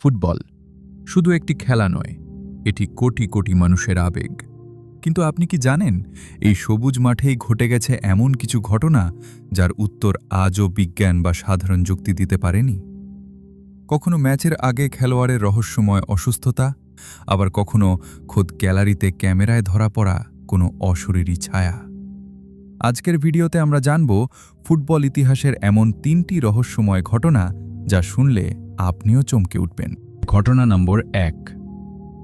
Football শুধু একটি খেলা নয়, এটি কোটি কোটি মানুষের আবেগ। কিন্তু আপনি কি জানেন, এই সবুজ মাঠেই ঘটে গেছে এমন কিছু ঘটনা যার উত্তর আজও বিজ্ঞান বা সাধারণ যুক্তি দিতে পারেনি? কখনো ম্যাচের আগে খেলোয়াড়ের রহস্যময় অসুস্থতা, আবার কখনো খোদ গ্যালারিতে ক্যামেরায় ধরা পড়া কোনো অশরীরী ছায়া। আজকের ভিডিওতে আমরা জানব ফুটবল ইতিহাসের এমন ৩টি রহস্যময় ঘটনা যা শুনলে আপনিও চমকে উঠবেন। ঘটনা নম্বর ১।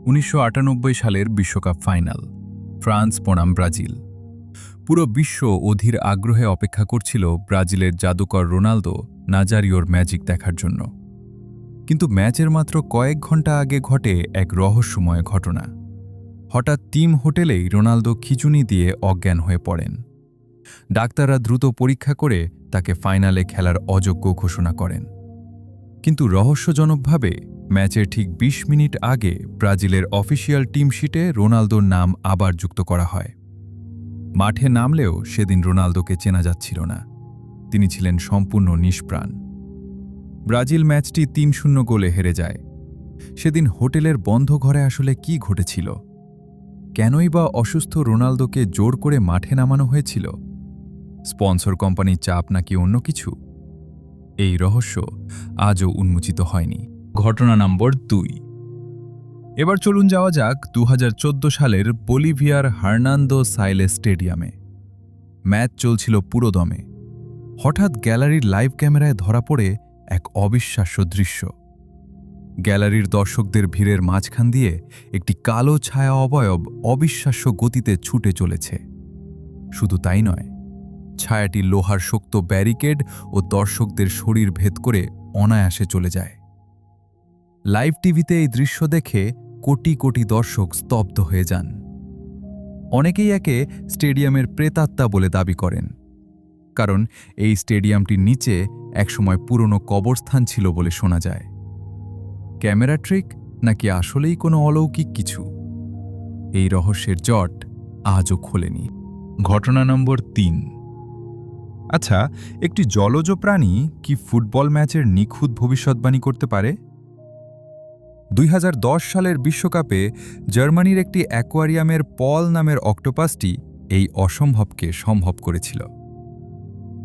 ১৯৯৮ সালের বিশ্বকাপ ফাইনাল, ফ্রান্স বনাম ব্রাজিল। পুরো বিশ্ব অধীর আগ্রহে অপেক্ষা করছিল ব্রাজিলের জাদুকর রোনালদো নাজারিওর ম্যাজিক দেখার জন্য। কিন্তু ম্যাচের মাত্র কয়েক ঘন্টা আগে ঘটে এক রহস্যময় ঘটনা। হঠাৎ টিম হোটেলেই রোনালদো খিঁচুনি দিয়ে অজ্ঞান হয়ে পড়েন। ডাক্তাররা দ্রুত পরীক্ষা করে তাকে ফাইনালে খেলার অযোগ্য ঘোষণা করেন। কিন্তু রহস্যজনকভাবে ম্যাচের ঠিক ২০ মিনিট আগে ব্রাজিলের অফিসিয়াল টিম শিটে রোনালদোর নাম আবার যুক্ত করা হয়। মাঠে নামলেও সেদিন রোনালদোকে চেনা যাচ্ছিল না। তিনি ছিলেন সম্পূর্ণ নিষ্প্রাণ। ব্রাজিল ম্যাচটি ৩-০ গোলে হেরে যায়। সেদিন হোটেলের বন্ধ ঘরে আসলে কি ঘটেছিল? কেনই বা অসুস্থ রোনালদোকে জোর করে মাঠে নামানো হয়েছিল? স্পন্সর কোম্পানির চাপ নাকি অন্য কিছু? এই রহস্য আজও উন্মোচিত হয়নি। ঘটনা নম্বর ২। এবার চলুন যাওয়া যাক ২০১৪ সালের বলিভিয়ার হার্নান্দো সাইলেস স্টেডিয়ামে। ম্যাচ চলছিল পুরোদমে। হঠাৎ গ্যালারির লাইভ ক্যামেরায় ধরা পড়ে এক অবিশ্বাস্য দৃশ্য। গ্যালারির দর্শকদের ভিড়ের মাঝখান দিয়ে একটি কালো ছায়া অবয়ব অবিশ্বাস্য গতিতে ছুটে চলেছে। শুধু তাই নয়, ছায়াটি লোহার শক্ত ব্যারিকেড ও দর্শকদের শরীর ভেদ করে অনায়াসে চলে যায়। লাইভ টিভিতে এই দৃশ্য দেখে কোটি কোটি দর্শক স্তব্ধ হয়ে যান। অনেকেই একে স্টেডিয়ামের প্রেতাত্মা বলে দাবি করেন, কারণ এই স্টেডিয়ামটির নিচে একসময় পুরনো কবরস্থান ছিল বলে শোনা যায়। ক্যামেরা ট্রিক নাকি আসলেই কোনো অলৌকিক কিছু? এই রহস্যের জট আজও খোলেনি। ঘটনা নম্বর ৩। আচ্ছা, একটি জলজ প্রাণী কি ফুটবল ম্যাচের নিখুঁত ভবিষ্যৎবাণী করতে পারে? ২০১০ সালের বিশ্বকাপে জার্মানির একটি অ্যাকোয়ারিয়ামের পল নামের অক্টোপাসটি এই অসম্ভবকে সম্ভব করেছিল।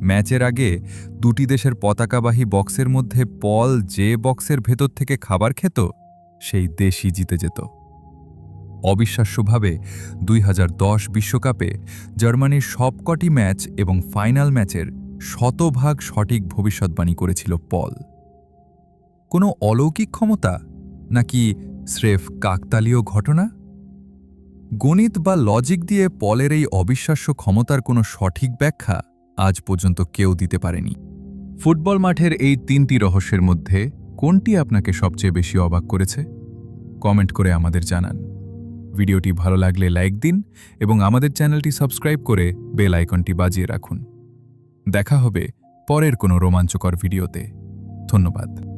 ম্যাচের আগে দুটি দেশের পতাকাবাহী বক্সের মধ্যে পল যে বক্সের ভেতর থেকে খাবার খেত, সেই দেশই জিতে যেত। অবিশ্বাস্যভাবে ২০১০ বিশ্বকাপে জার্মানির সবকটি ম্যাচ এবং ফাইনাল ম্যাচের ১০০% সঠিক ভবিষ্যৎবাণী করেছিল পল। কোনো অলৌকিক ক্ষমতা নাকি স্রেফ কাকতালীয় ঘটনা? গণিত বা লজিক দিয়ে পলের এই অবিশ্বাস্য ক্ষমতার কোনো সঠিক ব্যাখ্যা আজ পর্যন্ত কেউ দিতে পারেনি। ফুটবল মাঠের এই ৩টি রহস্যের মধ্যে কোনটি আপনাকে সবচেয়ে বেশি অবাক করেছে? কমেন্ট করে আমাদের জানান। ভিডিওটি ভালো লাগলে লাইক দিন এবং আমাদের চ্যানেলটি সাবস্ক্রাইব করে বেল আইকনটি বাজিয়ে রাখুন। দেখা হবে পরের কোনো রোমাঞ্চকর ভিডিওতে। ধন্যবাদ।